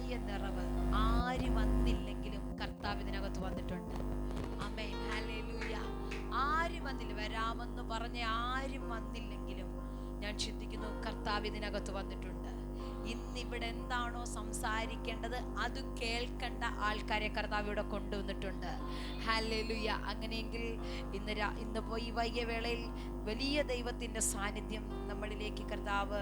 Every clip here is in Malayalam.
വലിയ നിറവ് ആര് വന്നില്ലെങ്കിലും കർത്താവ് ഇതിനകത്ത് വന്നിട്ടുണ്ട്. ആമേൻ, ഹല്ലേലൂയ. ആര് വന്നില്ല, വരാമെന്ന് പറഞ്ഞ ആരും വന്നില്ലെങ്കിലും ഞാൻ ചിന്തിക്കുന്നു കർത്താവ് ഇതിനകത്ത് വന്നിട്ടുണ്ട്. ഇന്നിവിടെ എന്താണോ സംസാരിക്കേണ്ടത് അത് കേൾക്കേണ്ട ആൾക്കാരെ കർത്താവ് ഇവിടെ കൊണ്ടുവന്നിട്ടുണ്ട്. ഹല്ലേലൂയ. അങ്ങനെയെങ്കിൽ ഇന്ന് ഈ വൈകിയ വേളയിൽ വലിയ ദൈവത്തിൻ്റെ സാന്നിധ്യം നമ്മളിലേക്ക് കർത്താവ്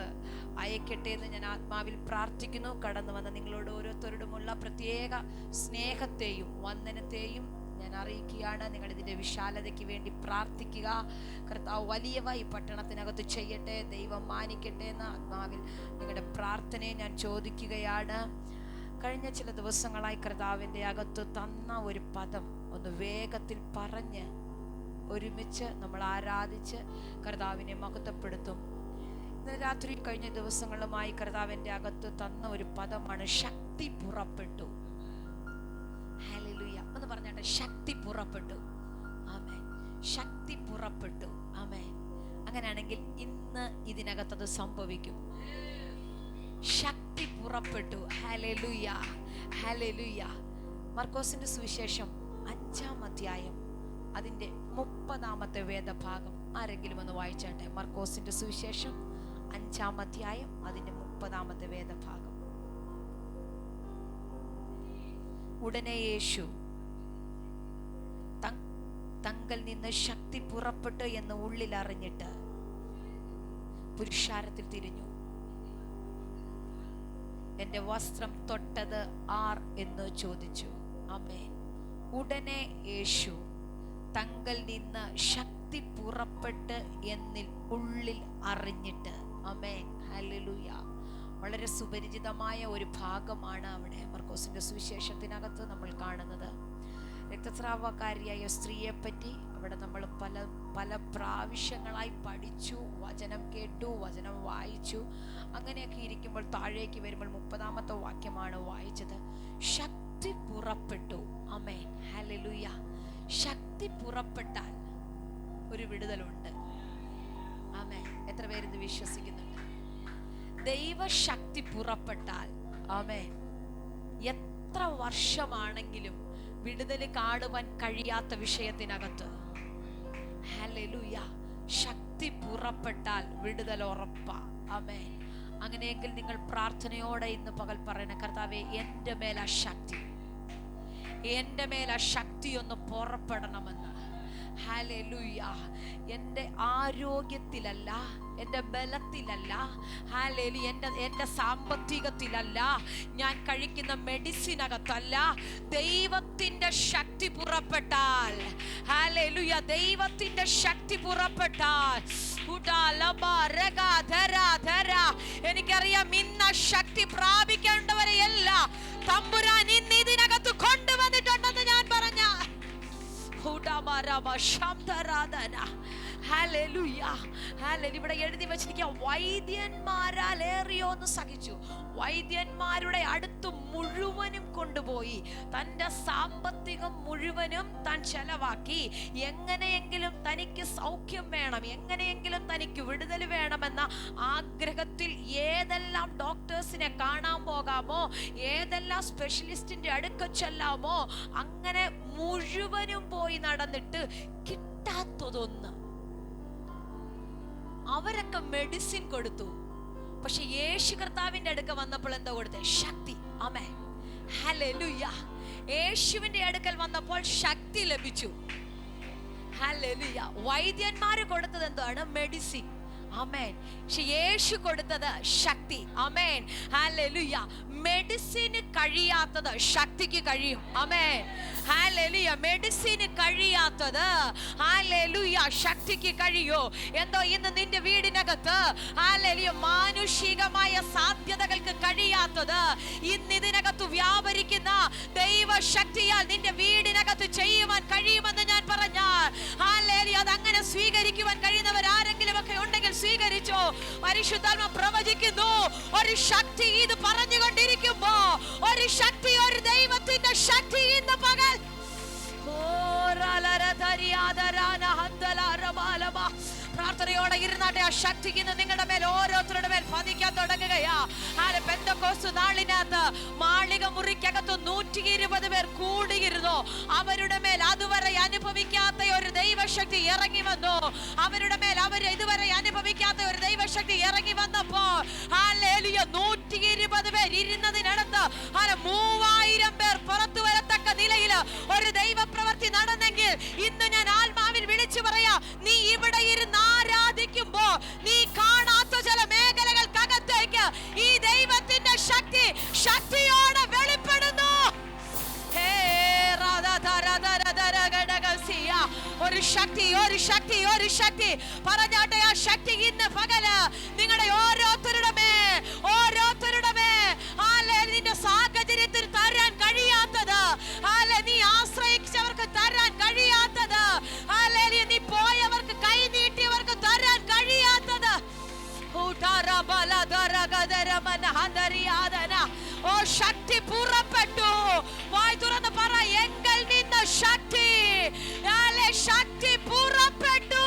അയക്കട്ടെ എന്ന് ഞാൻ ആത്മാവിൽ പ്രാർത്ഥിക്കുന്നു. കടന്നു വന്ന നിങ്ങളോട് ഓരോരുത്തരോടുമുള്ള പ്രത്യേക സ്നേഹത്തെയും വന്ദനത്തെയും ഞാൻ അറിയിക്കുകയാണ്. നിങ്ങൾ ഇതിൻ്റെ വിശാലതയ്ക്ക് വേണ്ടി പ്രാർത്ഥിക്കുക. കർത്താവ് വലിയവായി പട്ടണത്തിനകത്ത് ചെയ്യട്ടെ, ദൈവം മാനിക്കട്ടെ എന്ന് ആത്മാവിൽ നിങ്ങളുടെ പ്രാർത്ഥനയെ ഞാൻ ചോദിക്കുകയാണ്. കഴിഞ്ഞ ചില ദിവസങ്ങളായി കർത്താവിൻ്റെ അകത്ത് തന്ന ഒരു പദം ഒന്ന് വേഗത്തിൽ പറഞ്ഞ് ഒരുമിച്ച് നമ്മൾ ആരാധിച്ച് കർത്താവിനെ മഹത്വപ്പെടുത്തും. ഇന്നലെ രാത്രി കഴിഞ്ഞ ദിവസങ്ങളുമായി കർത്താവിൻ്റെ അകത്ത് തന്ന ഒരു പദമാണ് ശക്തി പുറപ്പെട്ടു. ഹല്ലേലൂയ എന്ന് പറഞ്ഞാട്ടെ, ശക്തി പുറപ്പെട്ടു. ആമേൻ, ശക്തി പുറപ്പെട്ടു. ആമേൻ. അങ്ങനെയാണെങ്കിൽ ഇന്ന് ഇതിനകത്തത് സംഭവിക്കും. ശക്തി പുറപ്പെട്ടു. Hallelujah, hallelujah. മർക്കോസിന്റെ സുവിശേഷം 5-ാം അധ്യായം അതിൻ്റെ 30-ാമത്തെ വേദഭാഗം ആരെങ്കിലും ഒന്ന് വായിച്ചാട്ടെ. മർക്കോസിന്റെ സുവിശേഷം 5-ാം അധ്യായം അതിൻ്റെ 30-ാമത്തെ വേദഭാഗം. ഉടനെ യേശു തങ്കൽ നിന്ന് ശക്തി പുറപ്പെട്ടു എന്ന് ഉള്ളിൽ അറിഞ്ഞിട്ട് പുരുഷാരത്തിൽ തിരിഞ്ഞു. എന്റെ വസ്ത്രം തൊട്ടത് ആർ എന്ന് ചോദിച്ചു. ആമേൻ. ഉടനെ യേശു തങ്കൽ നിന്ന് ശക്തി പുറപ്പെട്ട് എന്നിൽ ഉള്ളിൽ അറിഞ്ഞിട്ട്. ആമേൻ, ഹല്ലേലൂയ. വളരെ സുപരിചിതമായ ഒരു ഭാഗമാണ് അവിടെ മർക്കോസിന്റെ സുവിശേഷത്തിനകത്ത് നമ്മൾ കാണുന്നത്. രക്തസ്രാവക്കാരിയായ സ്ത്രീയെ പറ്റി അവിടെ നമ്മൾ പല പ്രാവശ്യങ്ങളായി പഠിച്ചു, വചനം കേട്ടു, വചനം വായിച്ചു. അങ്ങനെയൊക്കെ ഇരിക്കുമ്പോൾ താഴേക്ക് വരുമ്പോൾ 30-ാമത്തെ വാക്യമാണ് വായിച്ചത്. ശക്തി പുറപ്പെട്ടു. ആമേൻ, ഹല്ലേലൂയ. ശക്തി പുറപ്പെട്ടാൽ ഒരു വിടുതലുണ്ട്. ആമേൻ. എത്ര പേരിത് വിശ്വസിക്കുന്നുണ്ട്? ദൈവശക്തി പുറപ്പെട്ടാൽ, ആമേൻ, എത്ര വർഷമാണെങ്കിലും വിടുതൽ കാണുവാൻ കഴിയാത്ത വിഷയത്തിനകത്ത്, ഹല്ലേലൂയ, ശക്തി പുറപ്പെട്ടാൽ വിടുതൽ ഉറപ്പാ. ആമേൻ. അങ്ങനെയെങ്കിൽ നിങ്ങൾ പ്രാർത്ഥനയോടെ ഇന്ന് പകൽ പറയണ, കർത്താവേ, എൻ്റെ മേൽ ആ ശക്തി, എൻ്റെ മേൽ ആ ശക്തി ഒന്ന് പുറപ്പെടണമെന്ന്. ഹല്ലേലൂയ. എൻ്റെ ആരോഗ്യത്തിലല്ല, എൻ്റെ ബലത്തിലല്ല, ഹല്ലേലൂയ, എൻ്റെ സാമ്പത്തികത്തിലല്ല, ഞാൻ കഴിക്കുന്ന മെഡിസിനകത്തല്ല. ദൈവത്തിൻ്റെ ശക്തി പുറപ്പെട്ടാൽ, ഹല്ലേലൂയ, ദൈവത്തിൻ്റെ ശക്തി പുറപ്പെട്ടാൽ, എനിക്കറിയാം ഇന്ന് ശക്തി പ്രാപിക്കേണ്ടവരെയല്ല തമ്പുരാൻ ഇന്ന് ഇതിനകത്ത് കൊണ്ടുവന്നിട്ടുണ്ടെന്ന് ഞാൻ പറഞ്ഞ ഇവിടെ എഴുതി വെച്ചിരിക്കുക, വൈദ്യന്മാരാൽ ഏറിയോന്ന് സഹിച്ചു. വൈദ്യന്മാരുടെ അടുത്ത് മുഴുവനും കൊണ്ടുപോയി തൻ്റെ സാമ്പത്തികം മുഴുവനും താൻ ചെലവാക്കി. എങ്ങനെയെങ്കിലും തനിക്ക് സൗഖ്യം വേണം, എങ്ങനെയെങ്കിലും തനിക്ക് വിടുതൽ വേണമെന്ന ആഗ്രഹത്തിൽ ഏതെല്ലാം ഡോക്ടേഴ്സിനെ കാണാൻ പോകാമോ, ഏതെല്ലാം സ്പെഷ്യലിസ്റ്റിന്റെ അടുക്ക ചെല്ലാമോ, അങ്ങനെ മുഴുവനും പോയി നടന്നിട്ട് കിട്ടാത്തതൊന്ന്. അവരൊക്കെ മെഡിസിൻ കൊടുത്തു. പക്ഷെ യേശു കർത്താവിന്റെ അടുക്ക വന്നപ്പോൾ എന്താ കൊടുത്തേ? ശക്തി. ആമേൻ, ഹല്ലേലൂയ. യേശുവിന്റെ അടുക്കൽ വന്നപ്പോൾ ശക്തി ലഭിച്ചു. ഹല്ലേലൂയ. വൈദ്യന്മാര് കൊടുത്തത് എന്താണ്? മെഡിസിൻ. ആമേൻ. പക്ഷെ യേശു കൊടുത്തത് ശക്തി. ആമേൻ, ഹല്ലേലൂയ. മെഡിസിന് കഴിയാത്തത് ശക്തിക്ക് കഴിയും. ആമേൻ, ഹല്ലേലൂയ. മെഡിസിന് കഴിയാത്തത്, ഹല്ലേലൂയ, ശക്തിക്ക് കഴിയോ? എന്തോ ഇന്ന് നിന്റെ വീടിനകത്ത്, ഹല്ലേലൂയ, മാനുഷികമായ സാധ്യതകൾക്ക് കഴിയാത്തത് ഇന്ന് ഇതിനകത്ത് വ്യാപരിക്കുന്ന ദൈവശക്തിയാൽ നിന്റെ വീടിനകത്ത് ചെയ്യുവാൻ കഴിയുമെന്ന് ഞാൻ പറഞ്ഞാൽ, ഹല്ലേലൂയ, അതങ്ങനെ സ്വീകരിക്കുവാൻ കഴിയുന്നവർ ആരെങ്കിലും ഒക്കെ ഉണ്ടെങ്കിൽ സ്വീകരിച്ചോ. പരിശുദ്ധാത്മ പ്രവചിക്കുന്നു, ഒരു ശക്തി ഇത് പറഞ്ഞുകൊണ്ടിരിക്കുമ്പോ, ഒരു ശക്തി, ഒരു ദൈവത്തിന്റെ ശക്തി ഇന്ന് പകൽ പ്രാർത്ഥനയോടെ ഇരുന്നാട്ടെ. ആ ശക്തി ഇന്ന് നിങ്ങളുടെ മേൽ, ഓരോരുത്തരുടെ മേൽ പതിക്കാൻ തുടങ്ങുകയാ. പെന്തക്കോസ്ത് നാളിനകത്ത് മാളിക 120 പേർ കൂടിയിരുന്നു. അവരുടെ മേൽ അതുവരെ അനുഭവിക്കാത്ത ഒരു ദൈവശക്തി ഇറങ്ങി വന്നു. അവരുടെ മേൽ അവർ ഇതുവരെ അനുഭവിക്കാത്ത ഒരു ദൈവശക്തി ഇറങ്ങി വന്നപ്പോൾ ഹല്ലേലൂയ 120 പേർ ഇരുന്നതിനടുത്ത് 3000 പേർ പുറത്തു വരത്തക്ക നിലയിൽ ഒരു ദൈവപ്രവൃത്തി നടന്നെങ്കിൽ ഇന്ന് ഞാൻ ആത്മാവിൽ വിളിച്ചു പറയാ, നീ ഇവിടെ ഇരുന്ന് ആരാധിക്കുമ്പോ നീ കാണാത്ത ചില മേഖലകൾക്കകത്തേക്ക് ഈ ദൈവത്തിന്റെ ശക്തി ശക്തിയോടെ വെളിപ്പെടുന്നു. ഒരു ശക്തി, ഒരു ശക്തി, ഒരു ശക്തി പറഞ്ഞാട്ടെ. ആ ശക്തി ഇന്ന് പകല് നിങ്ങളുടെ ഓരോരുത്തരുടെ നിന്റെ സാഹചര്യത്തിൽ തരാൻ കഴിയാത്തത്, നീ ആശ്രയിച്ചവർക്ക് തരാൻ കഴിയാത്തത്, നീ പോയവർക്ക് കൈ നീട്ടിയവർക്ക് തരാൻ കഴിയാത്തത്. ഓ ശക്തി പുറപ്പെട്ടു. വായ് തുറന്ന് പറ, എങ്കിൽ നിന്ന് ശക്തി, ശക്തി പുറപ്പെട്ടു.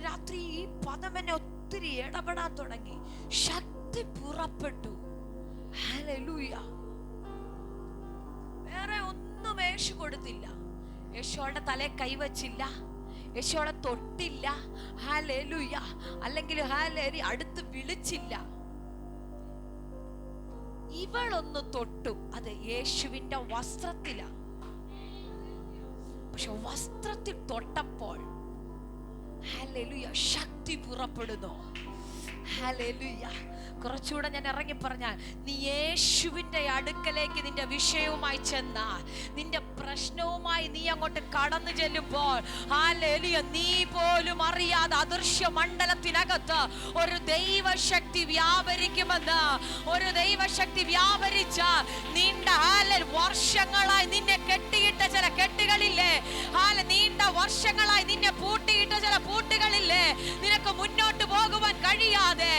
രാത്രി ഈ പദം എന്നെ ഒത്തിരി ഇടപെടാൻ തുടങ്ങി. ശക്തി പുറപ്പെട്ടു. ഹല്ലേലൂയ. വേറെ ഒന്നും യേശു കൊടുത്തില്ല. യേശുവിടെ തലേ കൈവച്ചില്ല, യേശുവിടെ തൊട്ടില്ല. ഹല്ലേലൂയ. അല്ലെങ്കിൽ ഹല്ലേലൂയ അടുത്ത് വിളിച്ചില്ല. ഇവളൊന്ന് തൊട്ടു, അത് യേശുവിന്റെ വസ്ത്രത്തിലാ. പക്ഷെ വസ്ത്രത്തിൽ തൊട്ടപ്പോൾ ഹല്ലേലൂയ ശക്തി പുറപ്പെടുന്നു. ഹല്ലേലൂയ. കുറച്ചുകൂടെ ഞാൻ ഇറങ്ങി പറഞ്ഞാൽ, നീ യേശുവിന്റെ അടുക്കലേക്ക് നിന്റെ വിഷയവുമായി ചെന്നാൽ, നിന്റെ പ്രശ്നവുമായി നീ അങ്ങോട്ട് കടന്നു ചെല്ലുമ്പോൾ ഹല്ലേലൂയ നീ പോലും അറിയാതെ അദൃശ്യ മണ്ഡലത്തിനകത്ത് ഒരു ദൈവശക്തി വ്യാപരിക്കുമെന്ന്. ഒരു ദൈവശക്തി വ്യാപരിച്ച നീണ്ട വർഷങ്ങളായി നിന്നെ കെട്ടിയിട്ട ചില കെട്ടുകളില്ലേ, നീണ്ട വർഷങ്ങളായി നിന്നെ പൂട്ടിയിട്ട ചില പൂട്ടുകളില്ലേ, നിനക്ക് മുന്നോട്ട് പോകുവാൻ കഴിയാതെ,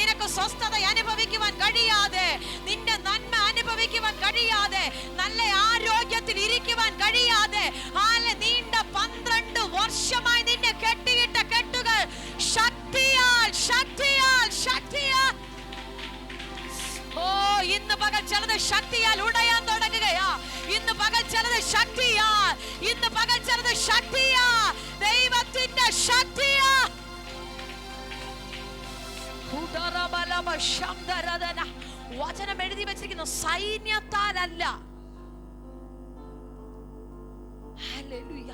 നിനക്ക് സ്വസ്ഥത അനുഭവിക്കുവാൻ കഴിയാതെ, നിന്റെ നന്മ അനുഭവിക്കുവാൻ കഴിയാതെ, നല്ല ആരോഗ്യത്തിൽ ഇരിക്കുവാൻ കഴിയാതെ, നീണ്ട 12 വർഷമായി നിന്നെ കെട്ടിയിട്ട കെട്ടുകൾ ശക്തിയാൽ ശക്തിയാൽ ശക്തിയാൽ ഓ ഇന്ന് പകൽ ചിലത് ശക്തിയാൽ ഉടയാൻ തുടങ്ങുകയാ. ഇന്ന് പകൽ ചിലത് ശക്തിയാൽ, ഇന്ന് പകൽ ചിലത് ശക്തിയാ, ദൈവത്തിന്റെ ശക്തിയാ. വചനം എഴുതി വെച്ചിരിക്കുന്നു, സൈന്യത്താലല്ല, ഹല്ലേലൂയ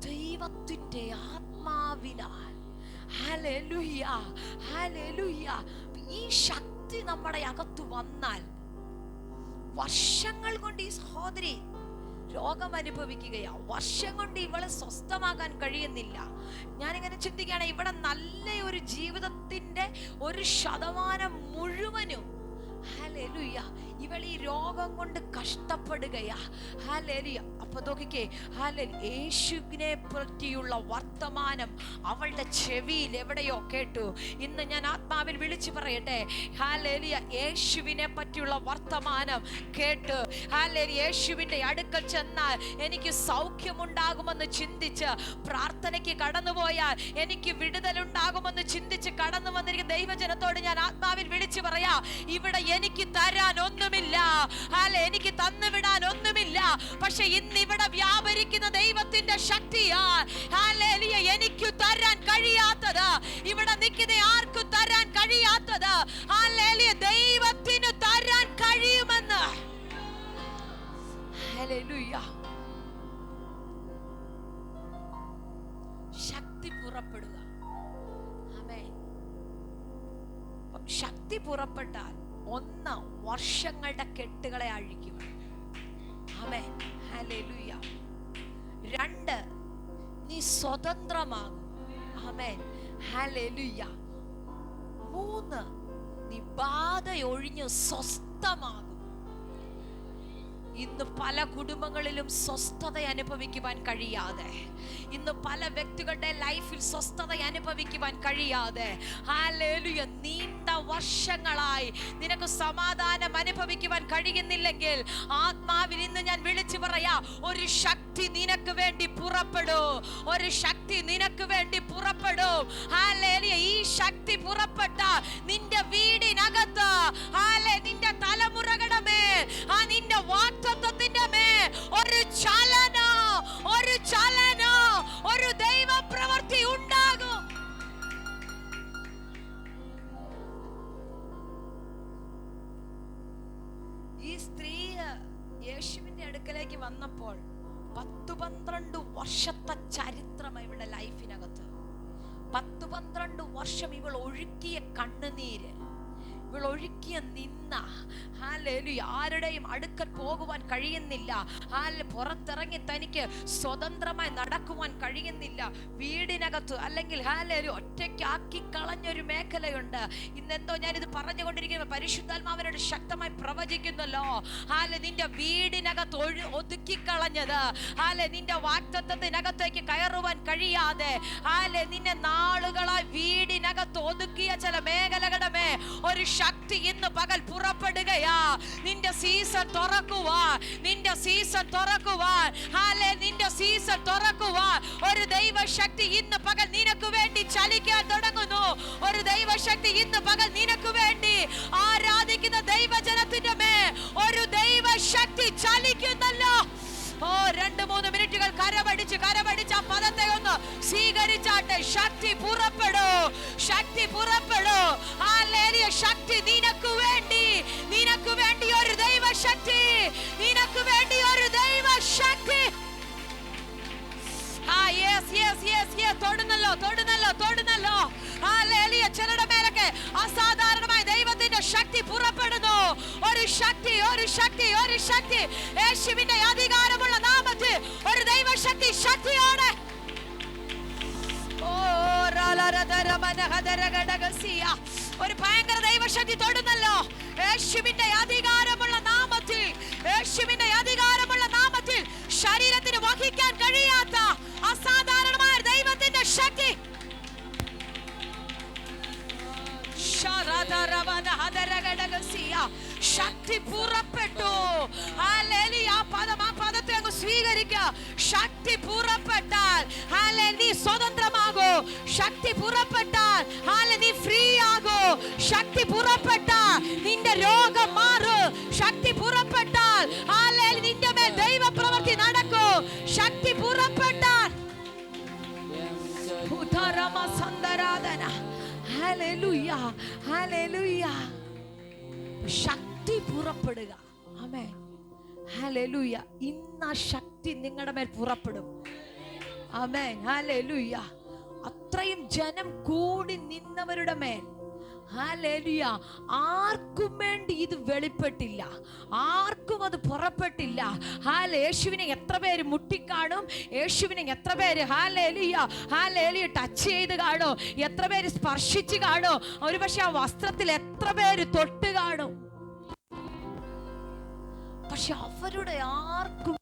ദൈവത്തിന്റെ ആത്മാവിനാൽ. Hallelujah hallelujah. ഈ ശക്തി നമ്മുടെ അകത്ത് വന്നാൽ വർഷങ്ങൾ കൊണ്ട് ഈ സഹോദരി രോഗം അനുഭവിക്കുകയാ. വർഷം കൊണ്ട് ഇവളെ സ്വസ്ഥമാക്കാൻ കഴിയുന്നില്ല. ഞാനിങ്ങനെ ചിന്തിക്കുകയാണ്, ഇവിടെ നല്ല ഒരു ജീവിതത്തിന്റെ 1% മുഴുവനും ഹല്ലേലൂയ ഇവൾ ഈ രോഗം കൊണ്ട് കഷ്ടപ്പെടുകയാ. ഹല്ലേലൂയ. അപ്പൊ നോക്കിക്കേ, യേശുവിനെ പറ്റിയുള്ള വർത്തമാനം അവളുടെ ചെവിയിൽ എവിടെയോ കേട്ടു. ഇന്ന് ഞാൻ ആത്മാവിൽ വിളിച്ചു പറയട്ടെ, ഹല്ലേലൂയ യേശുവിനെ പറ്റിയുള്ള വർത്തമാനം കേട്ട് യേശുവിന്റെ അടുക്കൽ ചെന്നാൽ എനിക്ക് സൗഖ്യമുണ്ടാകുമെന്ന് ചിന്തിച്ച് പ്രാർത്ഥനയ്ക്ക് കടന്നുപോയാൽ എനിക്ക് വിടുതലുണ്ടാകുമെന്ന് ചിന്തിച്ച് കടന്നു വന്നിരിക്കുന്ന ദൈവജനത്തോട് ഞാൻ ആത്മാവിൽ വിളിച്ചു പറയാ, ഇവിടെ എനിക്ക് തരാൻ ഒന്നുമില്ല, എനിക്ക് തന്നുവിടാൻ ഒന്നുമില്ല. പക്ഷെ ഇന്ന് ഇവിടെ വ്യാപരിക്കുന്ന ദൈവത്തിന്റെ ശക്തിയാ എനിക്ക് തരാൻ കഴിയാത്തത്, ഇവിടെ നിൽക്കുന്ന ആർക്കും തരാൻ കഴിയാത്തത് ദൈവത്തിന് തരാൻ കഴിയുമെന്ന്. ശക്തി പുറപ്പെടുക. ആമേൻ. ശക്തി പുറപ്പെട്ടാൽ 1 വർഷങ്ങളുടെ കെട്ടുകളെ അഴിക്കും. ആമേൻ. ഹല്ലേലൂയ. 2 നീ സ്വതന്ത്രമാകും. ആമേൻ. ഹല്ലേലൂയ. 3 നീ ബാധയൊഴിഞ്ഞ് സ്വസ്ഥമാകും. ഇന്ന് പല കുടുംബങ്ങളിലും സ്വസ്ഥത അനുഭവിക്കുവാൻ കഴിയാതെ, ഇന്ന് പല വ്യക്തികളുടെ ലൈഫിൽ സ്വസ്ഥത അനുഭവിക്കുവാൻ കഴിയാതെ, ഹല്ലേലൂയ നീണ്ട വർഷങ്ങളായി നിനക്ക് സമാധാനം അനുഭവിക്കുവാൻ കഴിയുന്നില്ലെങ്കിൽ ആത്മാവിൽ ഇന്ന് ഞാൻ വിളിച്ചു പറയാ, ഒരു ശക്തി നിനക്ക് വേണ്ടി പുറപ്പെടൂ, ഒരു ശക്തി നിനക്ക് വേണ്ടി പുറപ്പെടൂ. ഹല്ലേലൂയ. ഈ ശക്തി പുറപ്പെട്ട നിന്റെ വീടിനകത്ത്, നിന്റെ തലമുറകളുടെ മേൽ, നിന്റെ വാഗ്ദത്തത്തിന്റെ മേൽ ഒരു ചലനം, ഒരു ദൈവ പ്രവൃത്തി ഉണ്ടാകും. ഈ സ്ത്രീ യേശുവിന്റെ അടുക്കലേക്ക് വന്നപ്പോൾ 10-12 വർഷത്തെ ചരിത്രം ഇവളുടെ ലൈഫിനകത്ത്, 10-12 വർഷം ഇവൾ ഒഴുക്കിയ കണ്ണുനീര്, ഇവൾ ഒഴുക്കിയ നിന്ന, ആരുടെയും അടുക്കൽ പോകുവാൻ കഴിയുന്നില്ല, പുറത്തിറങ്ങി തനിക്ക് സ്വതന്ത്രമായി നടക്കുവാൻ കഴിയുന്നില്ല, വീടിനകത്ത് അല്ലെങ്കിൽ ഒറ്റയ്ക്കാക്കി കളഞ്ഞൊരു മേഖലയുണ്ട്. ഇന്നെന്തോ ഞാനിത് പറഞ്ഞുകൊണ്ടിരിക്കുന്നത് പരിശുദ്ധാത്മാവിനോട് ശക്തമായി പ്രവചിക്കുന്നല്ലോ. നിന്റെ വീടിനകത്ത് ഒതുക്കിക്കളഞ്ഞത്, നിന്റെ വാഗ്ദത്തത്തിനകത്തേക്ക് കയറുവാൻ കഴിയാതെ നിന്നെ നാളുകളായി വീടിനകത്ത് ഒതുക്കിയ ചില മേഖലകളുടെ മേ ഒരു ശക്തി ഇന്ന് പകൽ പുറപ്പെടുകയാ. നിന്റെ സീസൺ തുറക്കുവാൻ, നിന്റെ സീസൺ തുറക്കുവാൻ ഒരു ദൈവശക്തി ഇന്ന് പകൽ നിനക്ക് വേണ്ടി ചലിക്കാൻ തുടങ്ങുന്നു. ഒരു ദൈവശക്തി ഇന്ന് പകൽ നിനക്ക് വേണ്ടി ആരാധിക്കുന്ന ദൈവജനത്തിന്റെ മേൽ ഒരു ദൈവശക്തി ചലിക്കുന്നല്ലോ. 2-3 മിനിറ്റുകൾ കരമടിച്ച് ആ പദത്തെ ഒന്ന് സ്വീകരിച്ചാട്ടെ. ശക്തി പുറപ്പെടൂ, ശക്തി പുറപ്പെടൂ. ശക്തി നിനക്ക് വേണ്ടി ഒരു ദൈവശക്തി, നിനക്ക് വേണ്ടി ഒരു ദൈവശക്തി. തൊടുന്നല്ലോ. ചിലരുടെ മേലൊക്കെ അസാധാരണമായ ദൈവത്തിന്റെ ശക്തി പുറപ്പെടുന്നു. ഒരു ശക്തി യേശുവിന്റെ അധികാരമുള്ള നാമത്തിൽ ഒരു ദൈവശക്തി ശക്തിയാണ്. ഒരു ഭയങ്കര ദൈവശക്തി തൊടുന്നല്ലോ. യേശുവിന്റെ അധികാരമുള്ള നാമത്തിൽ ശരീരത്തിന് വഹിക്കാൻ കഴിയാത്ത അസാധാരണമായ ദൈവത്തിന്റെ ശക്തി. ശക്തി പുറപ്പെട്ടു. ആ പദത്തെ അങ്ങ് സ്വീകരിക്കുക. ശക്തി പുറപ്പെട്ടാൽ നീ സ്വതന്ത്രമാകൂ. ശക്തി പുറപ്പെട്ടാൽ നീ ഫ്രീ ആകൂ. ശക്തി പുറപ്പെട്ടാൽ നിന്റെ രോഗം മാറും. ശക്തി പുറപ്പെട്ടാൽ നിന്റെ മേൽ ദൈവ പ്രവൃത്തി നടക്കൂ. ശക്തി പുറപ്പെട്ടാൽ ശക്തി പുറപ്പെടുക. ആമേൻ. ഹല്ലേലൂയ. ഇന്ന് ആ ശക്തി നിങ്ങളുടെ മേൽ പുറപ്പെടും. ആമേൻ. ഹല്ലേലൂയ. അത്രയും ജനം കൂടി നിന്നവരുടെ മേൽ ഹല്ലേലൂയ ആർക്കും വേണ്ടി ഇത് വെളിപ്പെട്ടില്ല, ആർക്കും അത് പുറപ്പെട്ടില്ല. യേശുവിനെ എത്ര പേര് മുട്ടിക്കാണും, യേശുവിനെ എത്ര പേര് ഹല്ലേലൂയ ടച്ച് ചെയ്ത് കാണും, എത്ര പേര് സ്പർശിച്ച് കാണും, ഒരുപക്ഷെ ആ വസ്ത്രത്തിൽ എത്ര പേര് തൊട്ട് കാണും. പക്ഷെ അവരുടെ ആർക്കും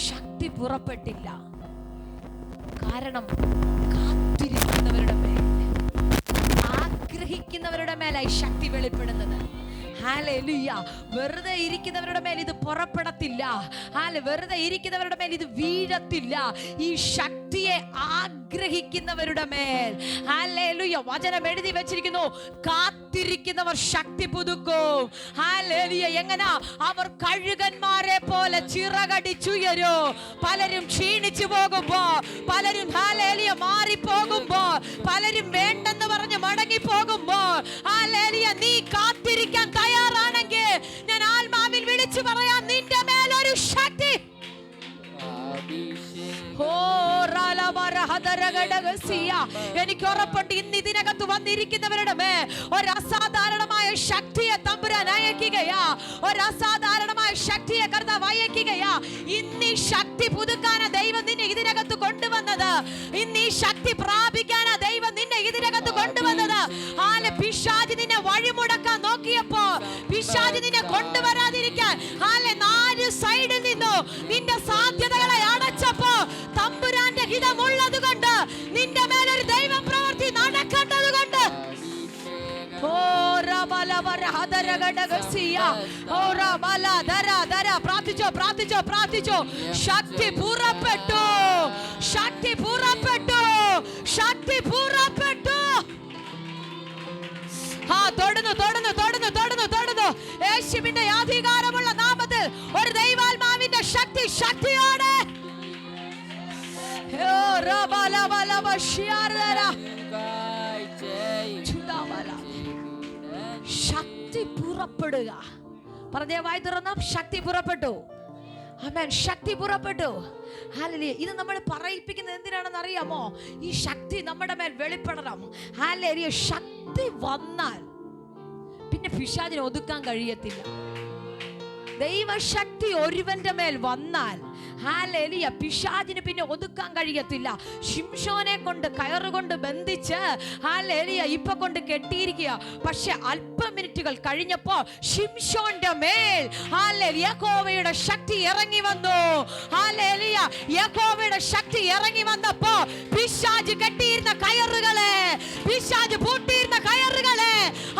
ശക്തി പുറപ്പെട്ടില്ല. കാരണം കാത്തിരിക്കുന്നവരുടെ മേൽ, ആഗ്രഹിക്കുന്നവരുടെ മേലായി ശക്തി വെളിപ്പെടുന്നത്. ഹല്ലേലൂയ. വെറുതെ ഇരിക്കുന്നവരുടെ മേൽ ഇത് പുറപ്പെടത്തില്ല. വെറുതെ ഇരിക്കുന്നവരുടെ മേൽ ഇത് വീഴത്തില്ല. ഈ ശക്തിയെ ആഗ്രഹിക്കുന്നവരുടെ മേൽ ഹല്ലേലൂയ വചനം എഴുതി വെച്ചിരിക്കുന്നു, കാത്തിരിക്കുന്നവർ ശക്തി പുതുക്കും. ഹല്ലേലൂയ. എങ്ങനാ? അവർ കഴുകന്മാരെ പോലെ ചിറകടിച്ചുയരൂ. പലരും ക്ഷീണിച്ചു പോകുമ്പോ, പലരും ഹല്ലേലൂയ മാറിപ്പോകുമ്പോ, പലരും വേണ്ടെന്ന് പറഞ്ഞ് മടങ്ങി പോകുമ്പോ ഹല്ലേലൂയ നീ കാത്തിരിക്കാൻ തയ്യാറാണെങ്കിൽ ഞാൻ ആത്മാവിൽ വിളിച്ചു പറയാം, നിന്റെ മേലൊരു ശക്തി. എനിക്ക് ഉറപ്പുണ്ട് ഇന്ന് ഇതിനകത്ത് വന്നിരിക്കുന്നവരുടെ മേൽ ഒരു അസാധാരണമായ ശക്തിയെ തമ്പുരാൻ അയക്കുകയാ. ഒരു അസാധാരണമായ ശക്തിയെ കർത്താവ് അയക്കുകയാ. ഇന്ന് ഈ ശക്തി പുതുക്കാനാ ദൈവം നിന്നെ ഇതിനകത്ത് കൊണ്ടുവന്നത്. ഇന്ന് ഈ ശക്തി പ്രാപിക്കാനാ ദൈവം നിന്നെ ഇതിനകത്ത് കൊണ്ടുവന്നത്. പിശാച് നിന്നെ വഴിമുടക്കാൻ നോക്കിയപ്പോ, പിശാച് നിന്നെ കൊണ്ടുവരാതിരിക്കാൻ 4 സൈഡിൽ നിന്നു നിന്റെ സാധ്യതകളെ അടച്ചപ്പോ, തമ്പുരാന്റെ ഹിതമുള്ളത് കൊണ്ട്, നിന്റെ മേലൊരു ദൈവ പ്രവൃത്തി നടക്കേണ്ടത് കൊണ്ട് പ്രാർത്ഥിച്ചോ. ശക്തി പുറപ്പെട്ടു. തൊടുന്നു തൊടുന്നു തൊടുന്നു തൊടുന്നു തൊടുന്നു. യേശുവിന്റെ അധികാരമുള്ള നാമത്തിൽ ഒരു ദൈവാത്മാവിന്റെ ശക്തി, ശക്തിയോടെ ശക്തി പുറപ്പെടുക. പറഞ്ഞേ, വായി തുറന്ന ശക്തി പുറപ്പെട്ടു. ആമേൻ. ശക്തി പുറപ്പെട്ടു. ഹല്ലേലൂയ. ഇത് നമ്മൾ പറയിപ്പിക്കുന്നത് എന്തിനാണെന്ന് അറിയാമോ? ഈ ശക്തി നമ്മുടെ മേൽ വെളിപ്പെടണം. ഹല്ലേലൂയ. ശക്തി വന്നാൽ പിന്നെ പിശാചിനെ ഒതുക്കാൻ കഴിയത്തില്ല. ദൈവശക്തി ഒരുവന്റെ മേൽ വന്നാൽ ഹല്ലേലൂയ, പിശാചിന് പിന്നെ ഒതുക്കാൻ കഴിയത്തില്ല. ശിംശോനെ കൊണ്ട് കയറുകൊണ്ട് ബന്ധിച്ച് ഹല്ലേലൂയ ഇപ്പൊ കൊണ്ട് കെട്ടിയിരിക്കുക. പക്ഷെ അല്പ മിനിറ്റുകൾ കഴിഞ്ഞപ്പോൾ ശിംശോന്റെ മേൽ ഹല്ലേലൂയ യഹോവയുടെ ശക്തി ഇറങ്ങി വന്നു. ഹല്ലേലൂയ. യഹോവയുടെ ശക്തി ഇറങ്ങി വന്നപ്പോ പിശാച് കെട്ടിയിരുന്ന കയറുകളെ, പിശാച് പൂട്ടിയിരുന്ന കയറുകളെ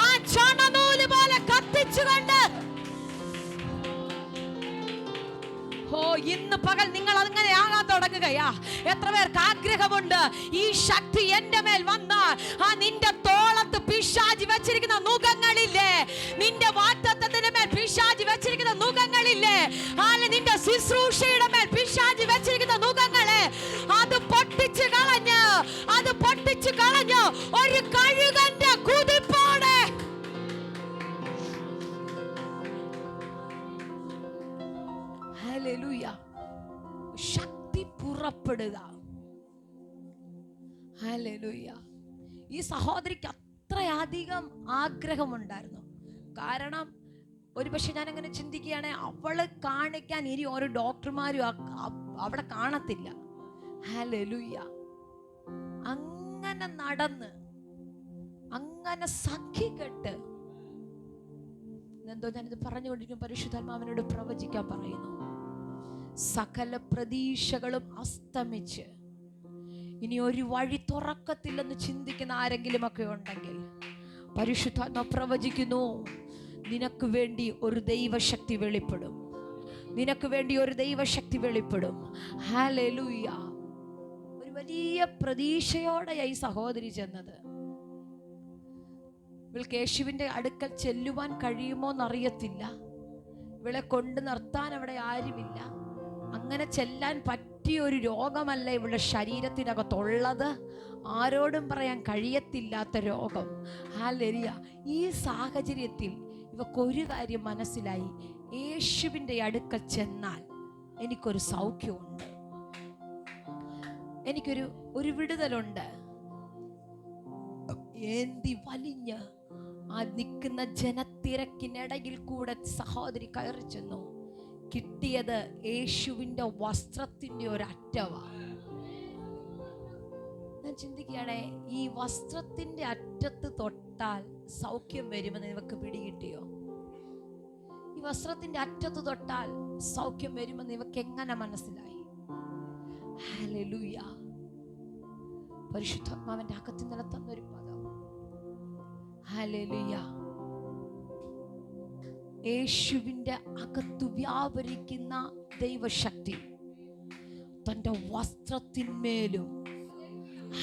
ആ ചണനൂല് പോലെ കത്തിച്ചുകൊണ്ട്, ഓ ഇന്ന് പകൽ നിങ്ങൾ അങ്ങനെ ആകാൻ തുടങ്ങുകയാ. എത്ര പേർക്ക് ആഗ്രഹമുണ്ട് ഈ ശക്തി എന്റെ മേൽ വന്നാൽ ആ നിന്റെ തോളത്ത് പിശാച് വെച്ചിരിക്കുന്ന നുകങ്ങളില്ലേ, നിന്റെ വാഗ്ദത്തത്തിന്റെ മേൽ പിശാച് വെച്ചിരിക്കുന്ന നുകങ്ങളില്ലേ, നിന്റെ ശുശ്രൂഷയുടെ മേൽ പിശാച് വെച്ചിരിക്കുന്ന നുകങ്ങളെ അത് പൊട്ടിച്ചു കളഞ്ഞ്, അത് പൊട്ടിച്ചു കളഞ്ഞ് ഒരു കഴുകന്റെ കുതിപ്പോടെ ഹല്ലേലൂയ ശക്തി പുറപ്പെടുക. ഹല്ലേലൂയ. ഈ സഹോദരിക്ക് അത്രയധികം ആഗ്രഹമുണ്ടായിരുന്നു. കാരണം ഒരുപക്ഷെ ഞാൻ അങ്ങനെ ചിന്തിക്കുകയാണ്, അവള് കാണിക്കാൻ ഇനി ഓരോ ഡോക്ടർമാരും അവിടെ കാണത്തില്ല. ഹല്ലേലൂയ. അങ്ങനെ നടന്ന് അങ്ങനെ സഖികെട്ട് എന്തോ ഞാനിത് പറഞ്ഞുകൊണ്ടിരിക്കും. പരിശുദ്ധാത്മാവിനോട് പ്രവചിക്കാൻ പറയുന്നു. സകല പ്രതീക്ഷകളും അസ്തമിച്ച് ഇനി ഒരു വഴി തുറക്കത്തില്ലെന്ന് ചിന്തിക്കുന്ന ആരെങ്കിലും ഒക്കെ ഉണ്ടെങ്കിൽ പരിശുദ്ധാത്മാ പ്രവചിക്കുന്നു, നിനക്ക് വേണ്ടി ഒരു ദൈവശക്തി വെളിപ്പെടും. നിനക്ക് വേണ്ടി ഒരു ദൈവശക്തി വെളിപ്പെടും. ഹല്ലേലൂയ. ഒരു വലിയ പ്രതീക്ഷയോടെയായി സഹോദരി ചെന്നത്. ഇവൾക്ക് യേശുവിൻ്റെ അടുക്കൽ ചെല്ലുവാൻ കഴിയുമോ എന്നറിയത്തില്ല. ഇവളെ കൊണ്ട് നിർത്താൻ അവിടെ ആരുമില്ല. അങ്ങനെ ചെല്ലാൻ പറ്റിയ ഒരു രോഗമല്ല ഇവളുടെ ശരീരത്തിനകത്തുള്ളത്. ആരോടും പറയാൻ കഴിയത്തില്ലാത്ത രോഗം. ഹല്ലേലൂയ. ഈ സാഹചര്യത്തിൽ ഇവക്കൊരു കാര്യം മനസ്സിലായി, യേശുവിൻ്റെ അടുക്കൽ ചെന്നാൽ എനിക്കൊരു സൗഖ്യമുണ്ട്, എനിക്കൊരു വിടുതലുണ്ട്. ഏന്തി വലിഞ്ഞ് ആ നിൽക്കുന്ന ജനത്തിരക്കിനിടയിൽ കൂടെ സഹോദരി കയറി ചെന്നു. കിട്ടിയത് യേശുവിൻ്റെ വസ്ത്രത്തിൻ്റെ ഒരറ്റവാ. ഞാൻ ചിന്തിക്കുകയാണെ, ഈ വസ്ത്രത്തിൻ്റെ അറ്റത്ത് തൊട്ടാൽ സൗഖ്യം വരുമെന്ന് ഇവക്ക് പിടികിട്ടിയോ? ഈ വസ്ത്രത്തിൻ്റെ അറ്റത്ത് തൊട്ടാൽ സൗഖ്യം വരുമെന്ന് ഇവക്ക് എങ്ങനെ മനസ്സിലായി? ഹല്ലേലൂയ. പരിശുദ്ധാത്മാവിന്റെ അകത്ത് നിലത്തുന്നൊരു പദം. ഹല്ലേലൂയ. യേശുവിന്റെ അകത്തു വ്യാപരിക്കുന്ന ദൈവശക്തി തന്റെ വസ്ത്രത്തിന്മേലും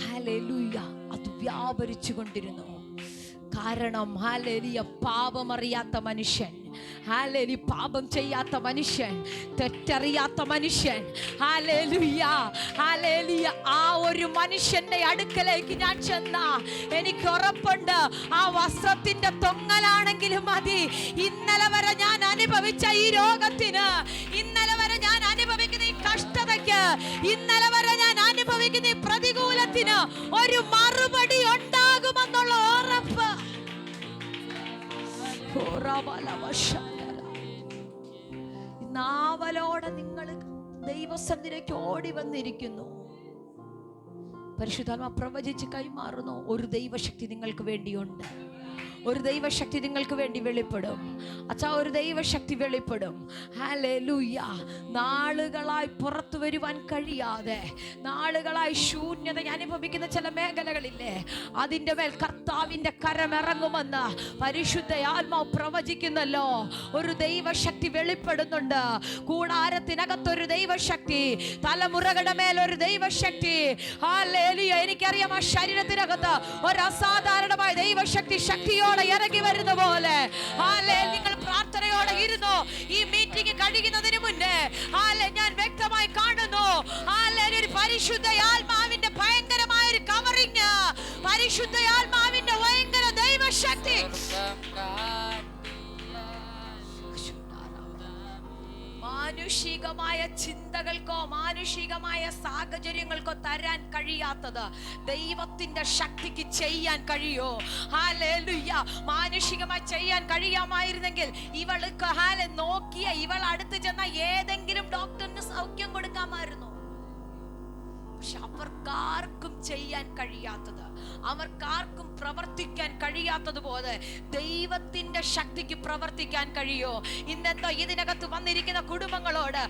ഹല്ലേലൂയ അത് വ്യാപരിച്ചു കൊണ്ടിരുന്നു. കാരണം ഹല്ലേലൂയ പാപമറിയാത്ത മനുഷ്യൻ, ഹല്ലേലൂയ പാപം ചെയ്യാത്ത മനുഷ്യൻ, തെറ്ററിയാത്ത മനുഷ്യൻ, ഹല്ലേലൂയ ഹല്ലേലൂയ ആ ഒരു മനുഷ്യന്റെ അടുക്കലേക്ക് ഞാൻ ചെന്ന എനിക്ക് ഉറപ്പുണ്ട്, ആ വസ്ത്രത്തിന്റെ തൊങ്ങലാണെങ്കിലും മതി. ഇന്നലെ വരെ ഞാൻ അനുഭവിച്ച ഈ രോഗത്തിന്, ഇന്നലെ വരെ ഞാൻ അനുഭവിക്കുന്ന ഈ കഷ്ടതയ്ക്ക്, ഇന്നലെ വരെ ഞാൻ അനുഭവിക്കുന്ന ഈ പ്രതികൂലത്തിന് ഒരു മറുപടി ഉണ്ടാകുമെന്നുള്ള ഉറപ്പ്. നാവലോടെ നിങ്ങൾ ദൈവസന്നിധിയിലേക്ക് ഓടി വന്നിരിക്കുന്നു. പരിശുദ്ധാത്മാ പ്രവചിച്ച് കൈമാറുന്നു, ഒരു ദൈവശക്തി നിങ്ങൾക്ക് വേണ്ടിയുണ്ട്. ഒരു ദൈവശക്തി നിങ്ങൾക്ക് വേണ്ടി വെളിപ്പെടും. അച്ഛാ, ഒരു ദൈവശക്തി വെളിപ്പെടും. ഹല്ലേലൂയ. നാളുകളായി പുറത്തു വരുവാൻ കഴിയാതെ, നാളുകളായി ശൂന്യത അനുഭവിക്കുന്ന ചില മേഖലകളില്ലേ, അതിൻ്റെ മേൽ കർത്താവിൻ്റെ കരമിറങ്ങുമെന്ന് പരിശുദ്ധ ആത്മാവ് പ്രവചിക്കുന്നല്ലോ. ഒരു ദൈവശക്തി വെളിപ്പെടുന്നുണ്ട്. കൂടാരത്തിനകത്തൊരു ദൈവശക്തി, തലമുറകളുടെ മേലൊരു ദൈവശക്തി. ഹല്ലേലൂയ. എനിക്കറിയാം, ആ ശരീരത്തിനകത്ത് ഒരു അസാധാരണമായ ദൈവശക്തി ശക്തിയോടെ ഇറങ്ങി വരുന്ന പോലെ നിങ്ങൾ പ്രാർത്ഥനയോടെ ഇരുന്നു. ഈ മീറ്റിംഗ് കഴിയുന്നതിന് മുന്നേ ഞാൻ വ്യക്തമായി കാണുന്നു ഒരു പരിശുദ്ധ ആത്മാവിന്റെ ഭയങ്കരമായ ഒരു കവറിങ്, പരിശുദ്ധ ആത്മാവിന്റെ ഭയങ്കര ദൈവശക്തി. മാനുഷികമായ ചിന്തകൾക്കോ മാനുഷികമായ സാഹചര്യങ്ങൾക്കോ തരാൻ കഴിയാത്തത് ദൈവത്തിന്റെ ശക്തിക്ക് ചെയ്യാൻ കഴിയോ? ഹല്ലേലൂയ. മാനുഷികമായി ചെയ്യാൻ കഴിയാമായിരുന്നെങ്കിൽ ഇവൾക്ക് നോക്കിയ ഇവൾ അടുത്ത് ചെന്ന ഏതെങ്കിലും ഡോക്ടറിന് സൗഖ്യം കൊടുക്കാമായിരുന്നു. പക്ഷെ അവർക്കാർക്കും ചെയ്യാൻ കഴിയാത്തത്, അവർക്കാർക്കും പ്രവർത്തിക്കാൻ കഴിയാത്തതുപോലെ ദൈവത്തിന്റെ ശക്തിക്ക് പ്രവർത്തിക്കാൻ കഴിയോ? ഇന്നെന്തോ ഇതിനകത്ത് വന്നിരിക്കുന്ന കുടുംബങ്ങളോട്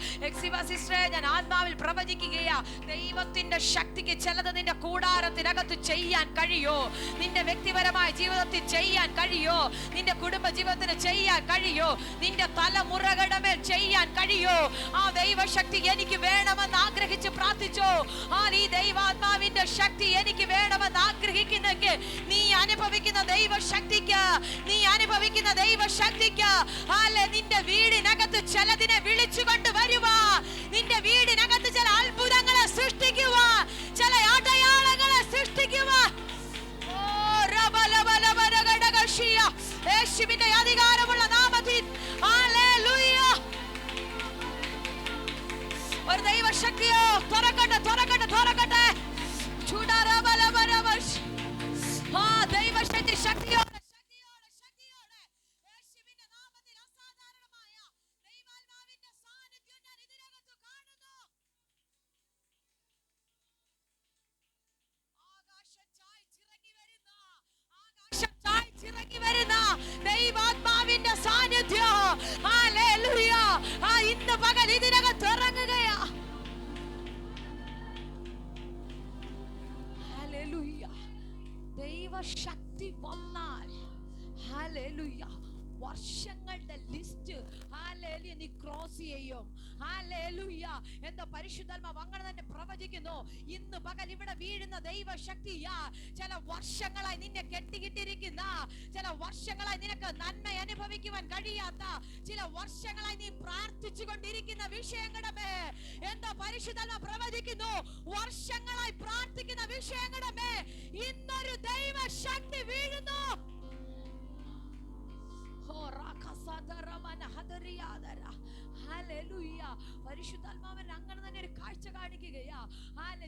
സിസ്റ്ററെ ഞാൻ ആത്മാവിൽ പ്രവചിക്കുകയാ, ദൈവത്തിന്റെ ശക്തിക്ക് ചിലത് നിന്റെ കൂടാരത്തിനകത്ത് ചെയ്യാൻ കഴിയോ? നിന്റെ വ്യക്തിപരമായ ജീവിതത്തിൽ ചെയ്യാൻ കഴിയോ? നിന്റെ കുടുംബ ജീവിതത്തിന് ചെയ്യാൻ കഴിയോ? നിന്റെ തലമുറകളുടെ മേൽ ചെയ്യാൻ കഴിയോ? ആ ദൈവശക്തി എനിക്ക് വേണമെന്ന് ആഗ്രഹിച്ച് പ്രാർത്ഥിച്ചോ? ഈ ദൈവാത്മാവിന്റെ ശക്തി എനിക്ക് വേണമെന്ന് ആഗ്രഹിക്കുന്നെങ്കിൽ നീ അനുഭവിക്കുന്ന ദൈവശക്തിക്ക്, നീ അനുഭവിക്കുന്ന ദൈവശക്തിക്ക് നിന്റെ വീടിനകത്ത് ചിലതിനെ വിളിച്ചുകൊണ്ട് വരുവാ, നിന്റെ വീടിനകത്ത് ചില അത്ഭുതങ്ങളെ സൃഷ്ടിക്കുക, ചില അടയാളങ്ങളെ സൃഷ്ടിക്കുക. യേശുവിന്റെ അധികാരമുള്ള നാമത്തിൽ ഒരു ദൈവശക്തിയോ തുറക്കട്ടെ, തുറക്കട്ടെ, തുറക്കട്ടെ. ദൈവശക്തി ശക്തിയോടെ ശക്തിയോടെ ശക്തിയോടെ യേശുവിന്റെ നാമത്തിൽ അസാധാരണമായ ദൈവാത്മാവിന്റെ സാന്നിധ്യം ഞാൻ ഇതിനകത്ത് കാണുന്നു. ആകാശം ചായ്ച്ചിറങ്ങി വരുന്ന ദൈവാത്മാവിന്റെ സാന്നിധ്യം ഹല്ലേലൂയ ഇന്ന് പകൽ ഇതിനകത്ത് ഇറങ്ങുകയാ. ഹല്ലേലൂയ. ദൈവശക്തി വന്നാൽ ഹല്ലേലൂയ വർഷങ്ങളുടെ ലിസ്റ്റ് ഹല്ലേലൂയ നീ ക്രോസ് ചെയ്യും. ഹല്ലേലൂയ. എന്താ പരിശുദ്ധാത്മാവ് അങ്ങനെ തന്നെ പ്രവചിക്കുന്നു. ഇന്ന് പകൽ ഇവിടെ വീഴുന്ന ദൈവശക്തിയാ ചില വർഷങ്ങളായി നിന്നെ കെട്ടിക്കിട്ടിരിക്കുന്ന, ചില വർഷങ്ങളായി നിനക്ക് നന്മ അനുഭവിക്കുവാൻ കഴിയാത്ത, ചില വർഷങ്ങളായി നീ പ്രാർത്ഥിച്ചു കൊണ്ടിരിക്കുന്ന വിഷയങ്ങളുടെ മേൽ എന്താ പരിശുദ്ധാത്മാവ് പ്രവചിക്കുന്നു. വർഷങ്ങളായി പ്രാർത്ഥിക്കുന്ന വിഷയങ്ങളുടെ മേൽ ഇന്നൊരു ദൈവശക്തി വീഴുന്നു. പരിശുദ്ധാത്മാവൻ അങ്ങനെ തന്നെ ഒരു കാഴ്ച കാണിക്കുകയാ.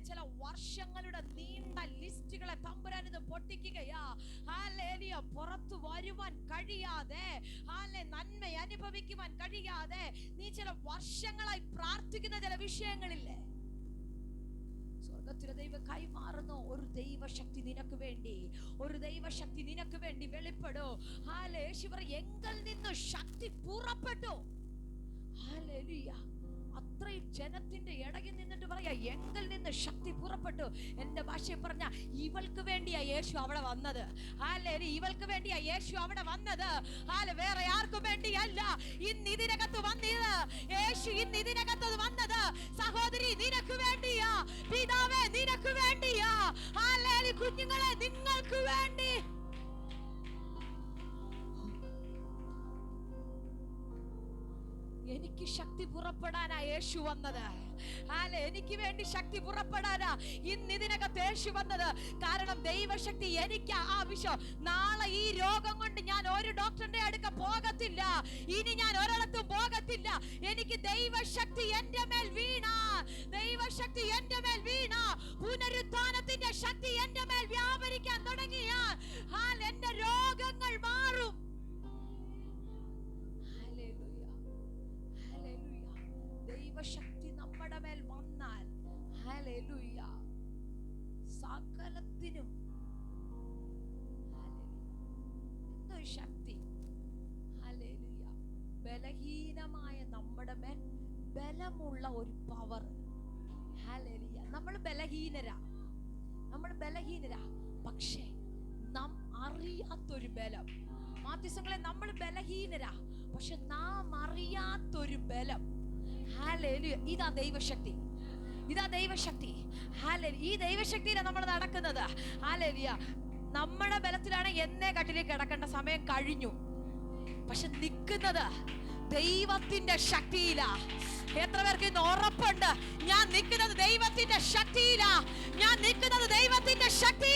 ചില വർഷങ്ങളുടെ നീണ്ട ലിസ്റ്റുകളെ തമ്പുരാൻ ഇത് പൊട്ടിക്കുകയാ. പുറത്തു വരുവാൻ കഴിയാതെ, നന്മ അനുഭവിക്കുവാൻ കഴിയാതെ നീ ചില വർഷങ്ങളായി പ്രാർത്ഥിക്കുന്ന ചില വിഷയങ്ങളില്ലേ, സ്വർഗത്തിലെ ദൈവം കൈമാറുന്നു. ഒരു ദൈവശക്തി നിനക്ക് വേണ്ടി, ഒരു ദൈവശക്തി നിനക്ക് വേണ്ടി വെളിപ്പെടൂ. എങ്കിൽ നിന്ന് ശക്തി പുറപ്പെട്ടു. അത്രയും ജനത്തിന്റെ ഇടയിൽ നിന്നിട്ട് പറയാ എങ്കിൽ നിന്ന് ശക്തി പുറപ്പെട്ടു. എന്റെ ഭാഷയിൽ പറഞ്ഞ ഇവൾക്ക് വേണ്ടിയാ യേശു അവിടെ വന്നത്. ഇവൾക്ക് വേണ്ടിയാ യേശു അവിടെ വന്നത്. വേറെ ആർക്കും വേണ്ടിയല്ല. ഇന്ന് ഇതിനകത്ത് വന്നത് യേശു, ഇന്ന് ഇതിനകത്ത് വന്നത് സഹോദരി നിനക്ക് വേണ്ടിയാ, പിതാവേ നിനക്ക് വേണ്ടിയാ, കുഞ്ഞുങ്ങളെ നിങ്ങൾക്ക് വേണ്ടി. എനിക്ക് ശക്തി പുറപ്പെടാനാ യേശു വന്നത്. എനിക്ക് വേണ്ടി ശക്തി പുറപ്പെടാനാ ഇന്ന് ഇതിനകത്ത് യേശു വന്നത്. കാരണം ദൈവശക്തി എനിക്ക് ആവശ്യം. നാളെ ഈ രോഗം കൊണ്ട് ഞാൻ ഒരു ഡോക്ടറിന്റെ അടുക്ക പോകത്തില്ല, ഇനി ഞാൻ ഒരിടത്തും പോകത്തില്ല. എനിക്ക് ദൈവശക്തി എന്റെ മേൽ വീണ, ദൈവശക്തി എന്റെ മേൽ വീണ, പുനരുത്ഥാനത്തിന്റെ ശക്തി എന്റെ മേൽ വ്യാപരിക്കാൻ തുടങ്ങിയാൽ എന്റെ രോഗങ്ങൾ മാറും. ദൈവശക്തി നമ്മുടെ മേൽ വന്നാൽ ഹല്ലേലൂയ സകലത്തിനും എന്തൊരു ശക്തി. ഹല്ലേലൂയ. ബലഹീനമായ നമ്മുടെ മേൽ ബലമുള്ള ഒരു പവർ. ഹല്ലേലൂയ. നമ്മൾ ബലഹീനരാ, പക്ഷേ നാം അറിയാത്തൊരു ബലം. മാധ്യസ്ഥങ്ങളെ നമ്മൾ ബലഹീനരാ, പക്ഷെ നാം അറിയാത്തൊരു ബലം. ഹല്ലേലൂയ. ഇതാ ദൈവശക്തി, ഇതാ ദൈവശക്തി. ഹല്ലേലൂയ. ഈ ദൈവശക്തിയിലാണ് നമ്മൾ നടക്കുന്നത്. ഹല്ലേലൂയ. നമ്മുടെ ബലത്തിലാണ് എന്നേ കട്ടിലേക്ക് കിടക്കേണ്ട സമയം കഴിഞ്ഞു. പക്ഷെ നിൽക്കുന്നത് ദൈവത്തിന്റെ ശക്തിയിലാ. എത്ര പേർക്ക് ഇന്ന് ഉറപ്പുണ്ട്? ഞാൻ നിൽക്കുന്നത് ദൈവത്തിന്റെ ശക്തിയിലാ. ഞാൻ നിൽക്കുന്നത് ദൈവത്തിന്റെ ശക്തി